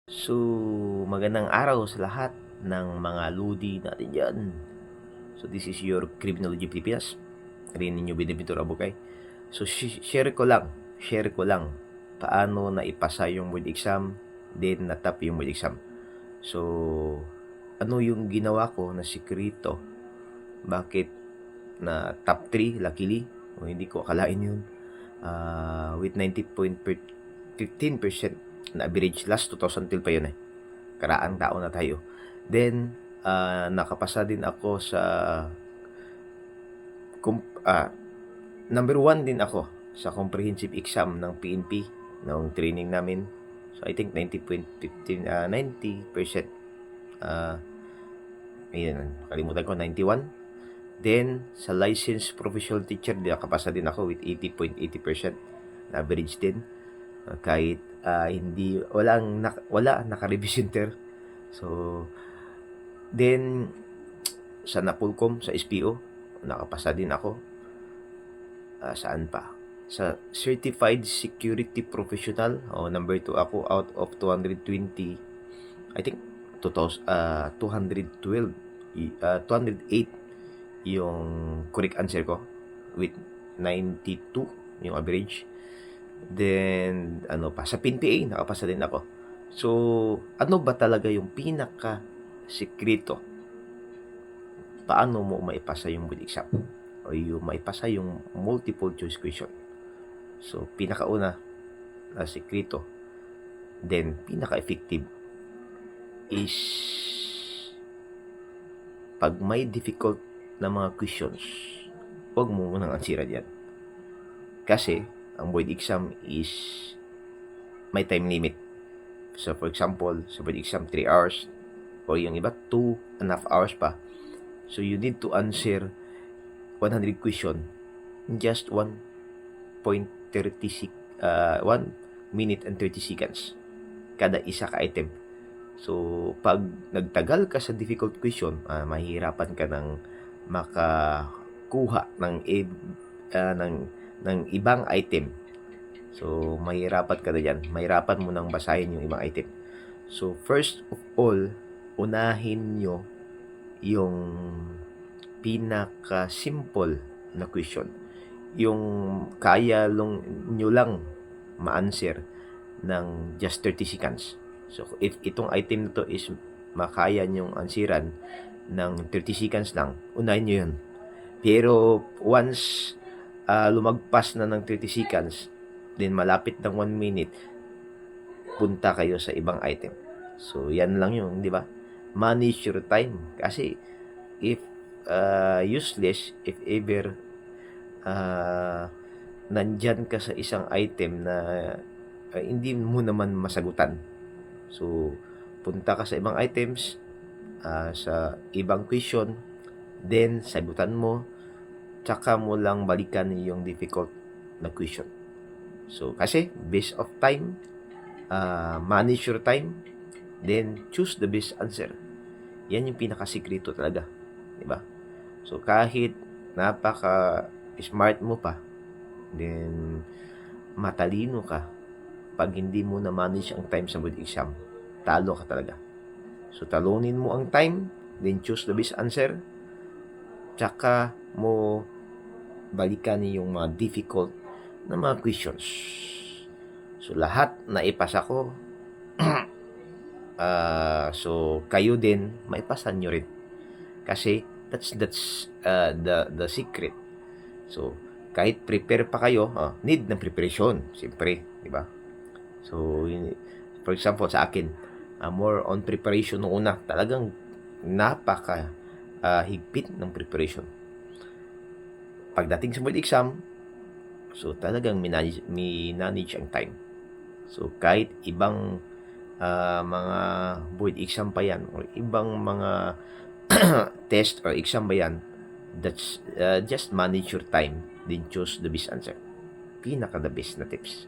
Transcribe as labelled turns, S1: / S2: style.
S1: So, magandang araw sa lahat ng mga ludi natin dyan. So, this is your Criminology Pilipinas. Rin ninyo Binaventura Abukay. So, share ko lang paano na ipasa yung board exam, then natap yung board exam. So, ano yung ginawa ko na sikreto? Bakit na top 3, luckily, o hindi ko akalain yun, with 90.15% na average. Last 2012 pa yun karaang taon na tayo. Then nakapasa din ako sa number 1 din ako sa comprehensive exam ng PNP noong training namin. So I think 90.15 90%. Ayun, kalimutan ko, 91. Then sa licensed professional teacher, nakapasa din ako with 80.80% na average din. Kahit wala naka-revision ter. So then sa Napolcom, sa SPO, nakapasa din ako. Saan pa? Sa Certified Security Professional, number 2 ako out of 220. I think 208 yung correct answer ko with 92 yung average. Then sa PNPA nakapasa din ako. So ano ba talaga yung pinaka sikreto paano mo maipasa yung board exam o yung maipasa yung multiple choice question? So pinakauna na sikreto, then pinaka effective is pag may difficult na mga questions, huwag mo munang ansira diyan. Kasi ang board exam is may time limit. So for example, sa board exam 3 hours o yung iba 2.5 hours pa. So you need to answer 100 question in just 1.36 1 minute and 30 seconds kada isa ka item. So pag nagtagal ka sa difficult question, mahihirapan ka ng makakuha ng ibang item. So mahirapan ka na dyan. Mahirapan mo nang basahin yung ibang item. So first of all, unahin nyo yung pinaka-simple na question. Yung kaya nyo lang ma-answer ng just 30 seconds. So if itong item na to is makaya nyong ansiran ng 30 seconds lang, unahin nyo yun. Pero once lumagpas na ng 30 seconds, then malapit ng 1 minute, punta kayo sa ibang item. So yan lang yun, di ba? Manage your time. Kasi if useless, if ever nandyan ka sa isang item na hindi mo naman masagutan, so punta ka sa ibang items, sa ibang question, then sagutan mo, tsaka mo lang balikan yung difficult na question. So kasi based of time, manage your time, then choose the best answer. Yan yung pinakasikreto talaga, di ba? So kahit napaka smart mo pa, then matalino ka, pag hindi mo na manage ang time sa board exam, talo ka talaga. So talunin mo ang time, then choose the best answer, tsaka mo balikan yung mga difficult na mga questions. So lahat na ipasa ko. So kayo din maipasan nyo rin. Kasi that's the secret. So kahit prepare pa kayo, need ng preparation, siyempre, di ba? So for example sa akin, more on preparation nung una, talagang napaka higpit ng preparation. Pagdating sa board exam, so talagang minanage ang time. So kahit ibang mga board exam pa yan or ibang mga test or exam ba yan, that's just manage your time, then choose the best answer. Pinaka the best na tips.